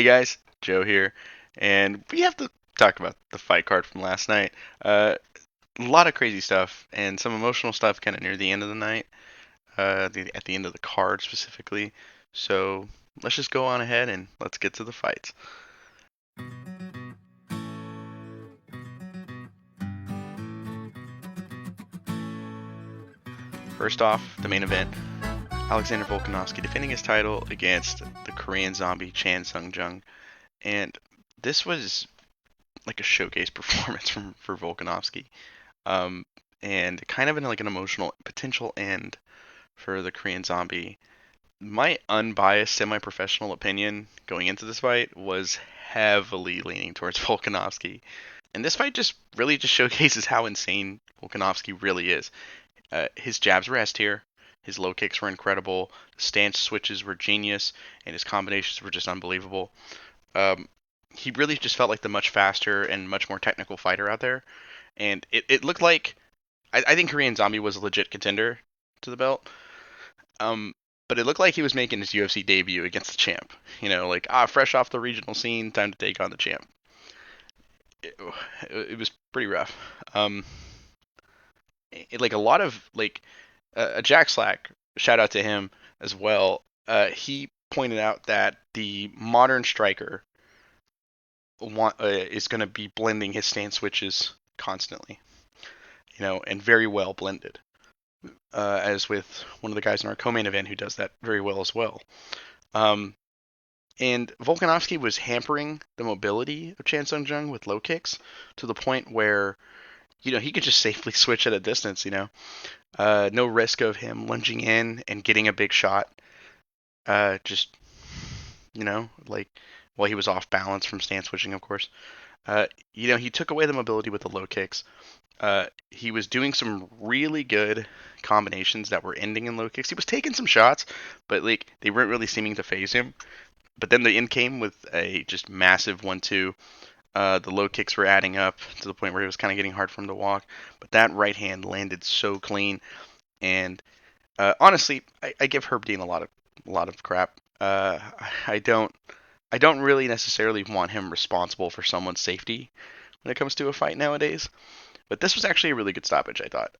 Hey guys, Joe here, and we have to talk about the fight card from last night. A lot of crazy stuff and some emotional stuff kind of near the end of the night, at the end of the card specifically. So let's just go on ahead and let's get to the fights. First off, the main event: Alexander Volkanovski defending his title against the Korean zombie Chan Sung Jung, and this was like a showcase performance from for Volkanovski. Um, and kind of in like an emotional potential end for the Korean Zombie. My unbiased, semi-professional opinion going into this fight was heavily leaning towards Volkanovski, and this fight just showcases how insane Volkanovski really is. His jabs were S tier, his low kicks were incredible, the stance switches were genius, and his combinations were just unbelievable. Um, he really just felt like the much faster and much more technical fighter out there, and it looked like I think Korean Zombie was a legit contender to the belt. Um, but it looked like he was making his UFC debut against the champ. Like fresh off the regional scene, time to take on the champ. It was pretty rough. Um, like a lot of like a Jack Slack. Shout out to him as well. He pointed out that the modern striker is going to be blending his stance switches constantly, and very well blended. As with one of the guys in our co-main event who does that very well as well. Um, and Volkanovski was hampering the mobility of Chan Sung Jung with low kicks to the point where he could just safely switch at a distance. No risk of him lunging in and getting a big shot. Just like while he was off balance from stance switching, of course. He took away the mobility with the low kicks. He was doing some really good combinations that were ending in low kicks. He was taking some shots, but like they weren't really seeming to phase him. But then the end came with a just massive 1-2. The low kicks were adding up to the point where it was kind of getting hard for him to walk. But that right hand landed so clean. And honestly, I give Herb Dean a lot of crap. I don't I don't really necessarily want him responsible for someone's safety when it comes to a fight nowadays. But this was actually a really good stoppage, I thought.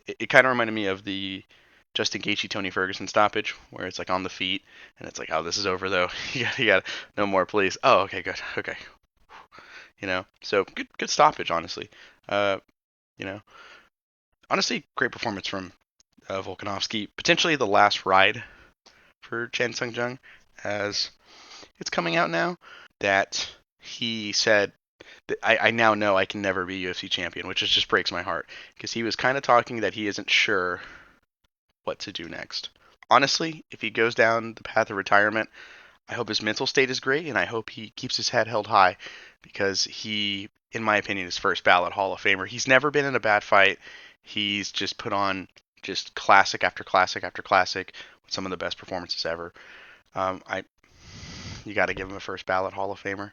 It kind of reminded me of the Justin Gaethje Tony Ferguson stoppage, where it's like on the feet, and it's like, oh, this is over though. You got no more, please. Oh, okay, good, okay. So good stoppage, honestly. Uh, you know, honestly, great performance from Volkanovski. Potentially the last ride for Chan Sung Jung, as it's coming out now that he said I now know I can never be UFC champion, which just breaks my heart because he was kind of talking that he isn't sure what to do next. Honestly, if he goes down the path of retirement, I hope his mental state is great and I hope he keeps his head held high because he, in my opinion, is first ballot Hall of Famer. He's never been in a bad fight. He's just put on just classic after classic after classic with some of the best performances ever. I You got to give him a first ballot Hall of Famer.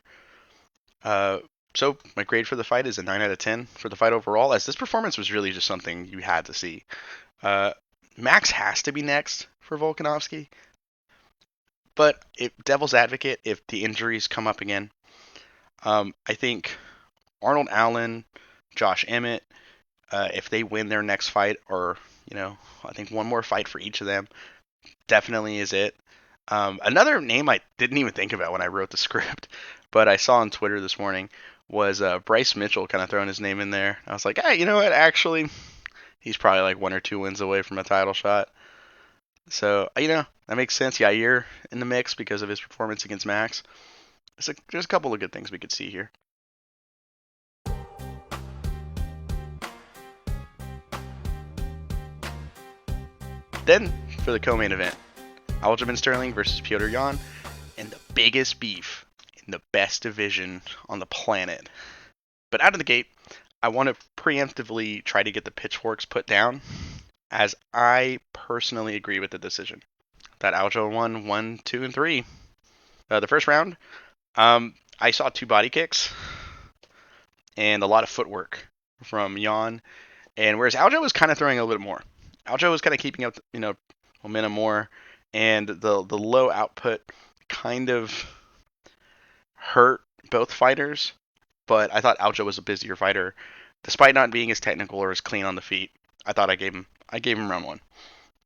Uh, so my grade for the fight is a 9 out of 10 for the fight overall, as this performance was really just something you had to see. Uh, Max has to be next for Volkanovski, but if devil's advocate, if the injuries come up again, I think Arnold Allen, Josh Emmett, if they win their next fight, or I think one more fight for each of them, definitely is it. Another name I didn't even think about when I wrote the script, but I saw on Twitter this morning was Bryce Mitchell kind of throwing his name in there. I was like, hey, you know what? Actually, he's probably like 1 or 2 wins away from a title shot. So, that makes sense. Yair in the mix because of his performance against Max. There's a couple of good things we could see here. Then, for the co-main event, Aljamain Sterling versus Petr Yan, and the biggest beef in the best division on the planet. But out of the gate, I want to preemptively try to get the pitchforks put down, as I personally agree with the decision that Aljo won 1, 2, and 3. The first round, I saw 2 body kicks and a lot of footwork from Yan, and whereas Aljo was kind of throwing a little bit more, Aljo was kind of keeping up, momentum more, and the low output kind of hurt both fighters, but I thought Aljo was a busier fighter, despite not being as technical or as clean on the feet. I thought I gave him round one.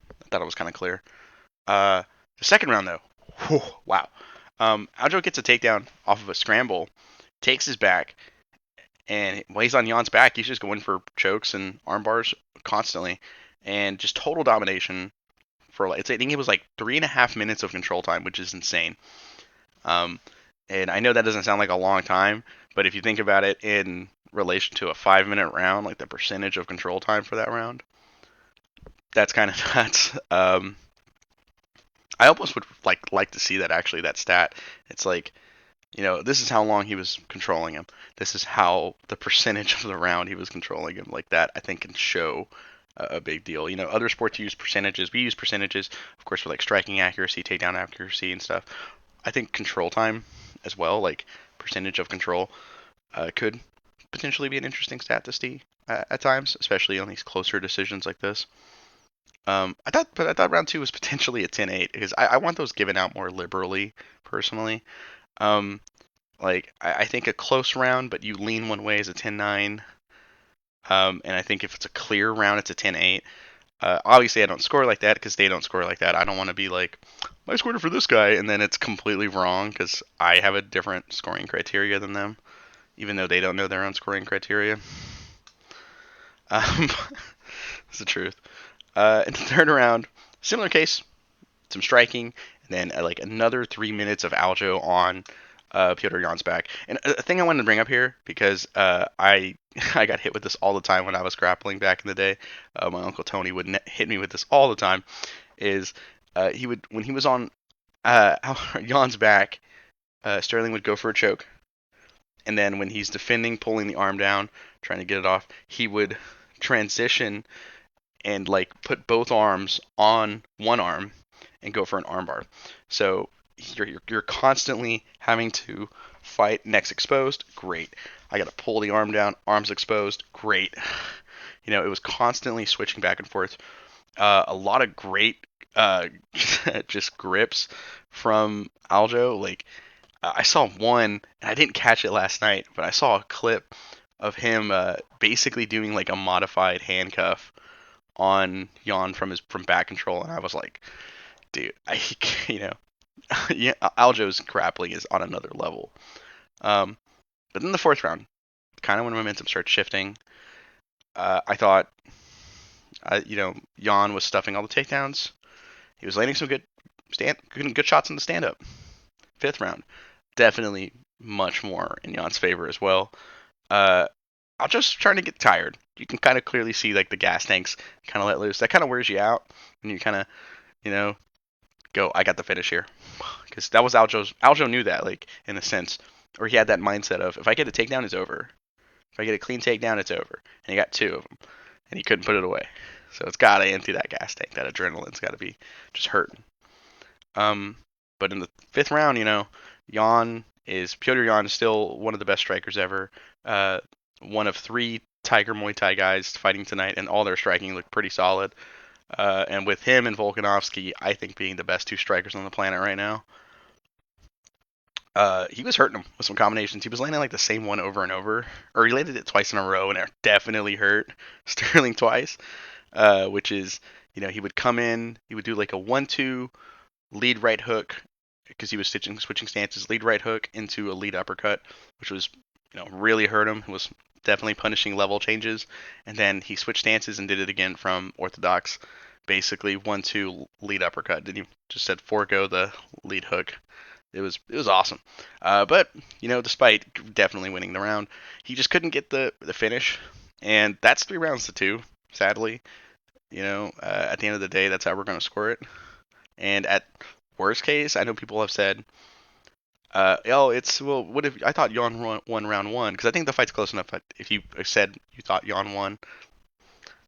I thought it was kind of clear. The second round though, whew, wow. Aljo gets a takedown off of a scramble, takes his back, and while he's on Jan's back, he's just going for chokes and arm bars constantly, and just total domination for like I think it was like 3.5 minutes of control time, which is insane. Um, and I know that doesn't sound like a long time, but if you think about it in relation to a 5 minute round, like the percentage of control time for that round, that's kind of nuts. I almost would like to see that actually that stat. It's like this is how long he was controlling him. This is how the percentage of the round he was controlling him. Like that, I think can show a big deal. Other sports use percentages. We use percentages, of course, for like striking accuracy, takedown accuracy, and stuff. I think control time as well, like percentage of control, could potentially be an interesting stat to see at times, especially on these closer decisions like this. I thought round two was potentially a 10-8 because I want those given out more liberally, personally. Um, I think a close round, but you lean one way is a 10-9. And I think if it's a clear round, it's a 10-8. Obviously, I don't score like that because they don't score like that. I don't want to be like, I scored it for this guy, and then it's completely wrong because I have a different scoring criteria than them, even though they don't know their own scoring criteria. That's the truth. In the third round, similar case, some striking, and then like another 3 minutes of Aljo on Petr Jan's back. And a thing I wanted to bring up here because I I got hit with this all the time when I was grappling back in the day. My uncle Tony would hit me with this all the time. Is he would when he was on Jan's back, Sterling would go for a choke, and then when he's defending, pulling the arm down, trying to get it off, he would transition and like put both arms on one arm and go for an armbar. So you're constantly having to fight necks exposed. Great. I got to pull the arm down, arms exposed. Great. It was constantly switching back and forth. A lot of great just grips from Aljo. Like I saw one, and I didn't catch it last night, but I saw a clip of him basically doing like a modified handcuff on Jan from back control, and I was like, dude, yeah, Aljo's grappling is on another level. But then the fourth round, kind of when momentum starts shifting, I thought, Jan was stuffing all the takedowns. He was landing some good shots in the stand up. Fifth round, definitely much more in Jan's favor as well. Aljo's starting to get tired. You can kind of clearly see like the gas tanks kind of let loose. That kind of wears you out, and you kind of, go, I got the finish here, because that was Aljo knew that, like in a sense, or he had that mindset of if I get a takedown, it's over. If I get a clean takedown, it's over. And he got two of them, and he couldn't put it away. So it's got to empty that gas tank. That adrenaline's got to be just hurting. But in the fifth round, Petr Yan is still one of the best strikers ever. One of three Tiger Muay Thai guys fighting tonight, and all their striking looked pretty solid. And with him and Volkanovski, I think being the best two strikers on the planet right now, he was hurting him with some combinations. He was landing like the same one over and over, or he landed it twice in a row, and it definitely hurt Sterling twice. Which is, he would come in, he would do like a 1-2 lead right hook because he was switching stances, lead right hook into a lead uppercut, which was, really hurt him. It was definitely punishing level changes, and then he switched stances and did it again from orthodox, basically 1-2 lead uppercut. Then he just said forego the lead hook. It was awesome. But despite definitely winning the round, he just couldn't get the finish, and that's 3-2. Sadly, at the end of the day, that's how we're going to score it. And at worst case, I know people have said, what if I thought Jan won round one? Because I think the fight's close enough. If you said you thought Jan won,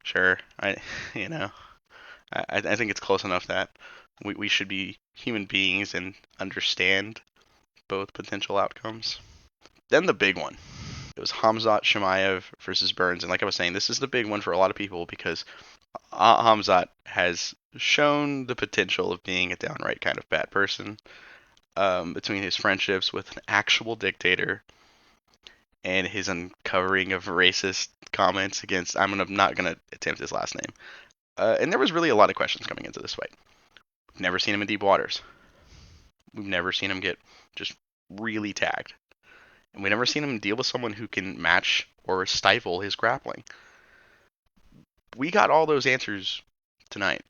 sure, I think it's close enough that we should be human beings and understand both potential outcomes. Then the big one. It was Khamzat Chimaev versus Burns. And like I was saying, this is the big one for a lot of people because Khamzat has shown the potential of being a downright kind of bad person. between his friendships with an actual dictator and his uncovering of racist comments against, not gonna attempt his last name. And there was really a lot of questions coming into this fight. We've never seen him in deep waters. We've never seen him get just really tagged. And we've never seen him deal with someone who can match or stifle his grappling. We got all those answers tonight.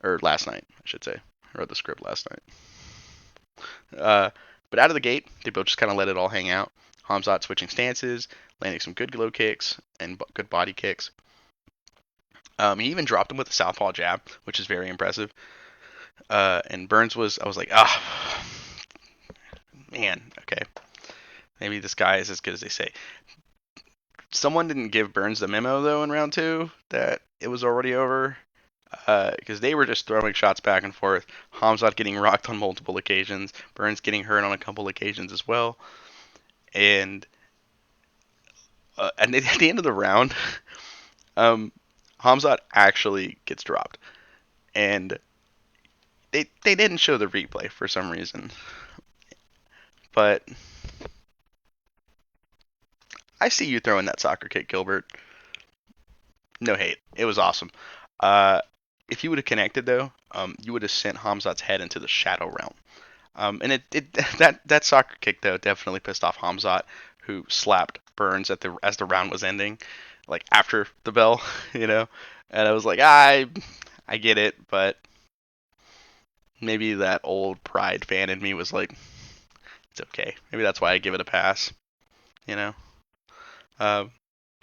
Or last night, I should say. I wrote the script last night. But out of the gate, they both just kind of let it all hang out. Khamzat switching stances, landing some good low kicks and good body kicks. He even dropped him with a southpaw jab, which is very impressive. And Burns I was like, man, okay. Maybe this guy is as good as they say. Someone didn't give Burns the memo, though, in round 2, that it was already over. Because they were just throwing shots back and forth. Khamzat getting rocked on multiple occasions. Burns getting hurt on a couple occasions as well. And at the end of the round, Khamzat actually gets dropped. And they didn't show the replay for some reason. But I see you throwing that soccer kick, Gilbert. No hate. It was awesome. If you would have connected, though, you would have sent Khamzat's head into the shadow realm. And that soccer kick, though, definitely pissed off Khamzat, who slapped Burns as the round was ending, like after the bell, you know. And I was like, I get it, but maybe that old pride fan in me was like, it's okay. Maybe that's why I give it a pass, you know. But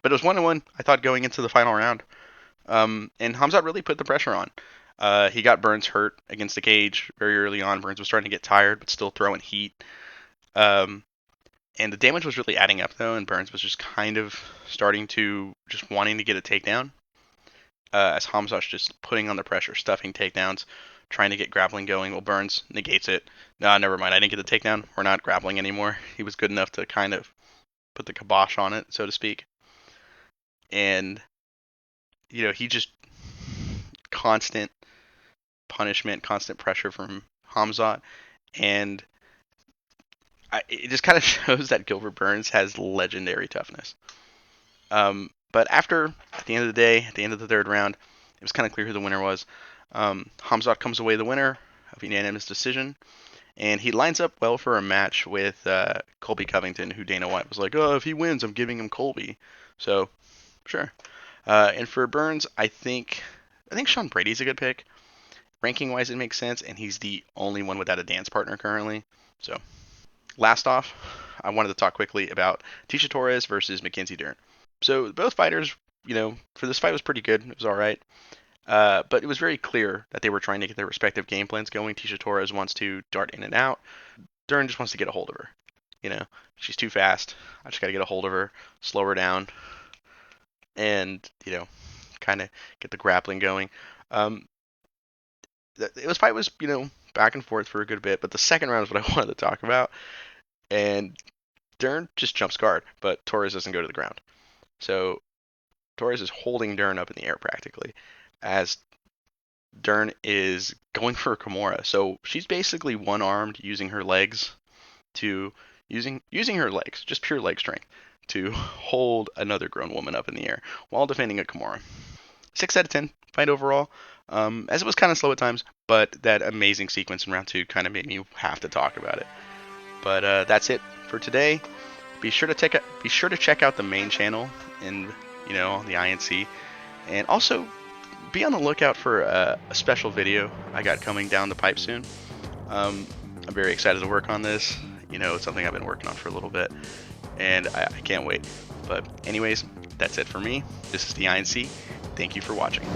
it was 1-1, I thought, going into the final round. And Khamzat really put the pressure on. He got Burns hurt against the cage very early on. Burns was starting to get tired, but still throwing heat. And the damage was really adding up, though, and Burns was just kind of starting to just wanting to get a takedown. As Khamzat's just putting on the pressure, stuffing takedowns, trying to get grappling going. Well, Burns negates it. No, never mind. I didn't get the takedown. We're not grappling anymore. He was good enough to kind of put the kibosh on it, so to speak. And, you know, he just constant punishment, constant pressure from Khamzat, and it just kind of shows that Gilbert Burns has legendary toughness. But at the end of the day, at the end of the third round, it was kind of clear who the winner was. Khamzat comes away the winner of unanimous decision, and he lines up well for a match with Colby Covington, who Dana White was like, oh, if he wins, I'm giving him Colby. So, sure. And for Burns, I think Sean Brady's a good pick. Ranking-wise, it makes sense, and he's the only one without a dance partner currently. So, last off, I wanted to talk quickly about Tecia Torres versus Mackenzie Dern. So, both fighters, you know, for this fight was pretty good. It was all right. But it was very clear that they were trying to get their respective game plans going. Tecia Torres wants to dart in and out. Dern just wants to get a hold of her. You know, she's too fast. I just got to get a hold of her, slow her down, and, you know, kind of get the grappling going. The fight was, you know, back and forth for a good bit, but the second round is what I wanted to talk about. And Dern just jumps guard, but Torres doesn't go to the ground. So Torres is holding Dern up in the air practically, as Dern is going for a Kimura. So she's basically one-armed, using her legs, just pure leg strength, to hold another grown woman up in the air while defending a Kimura. 6 out of 10 fight overall. As it was kind of slow at times, but that amazing sequence in round 2 kind of made me have to talk about it. But that's it for today. Be sure to check out the main channel and, you know, the INC, and also be on the lookout for a special video I got coming down the pipe soon. I'm very excited to work on this. You know, it's something I've been working on for a little bit, and I can't wait. But anyways, that's it for me. This is the INC. Thank you for watching.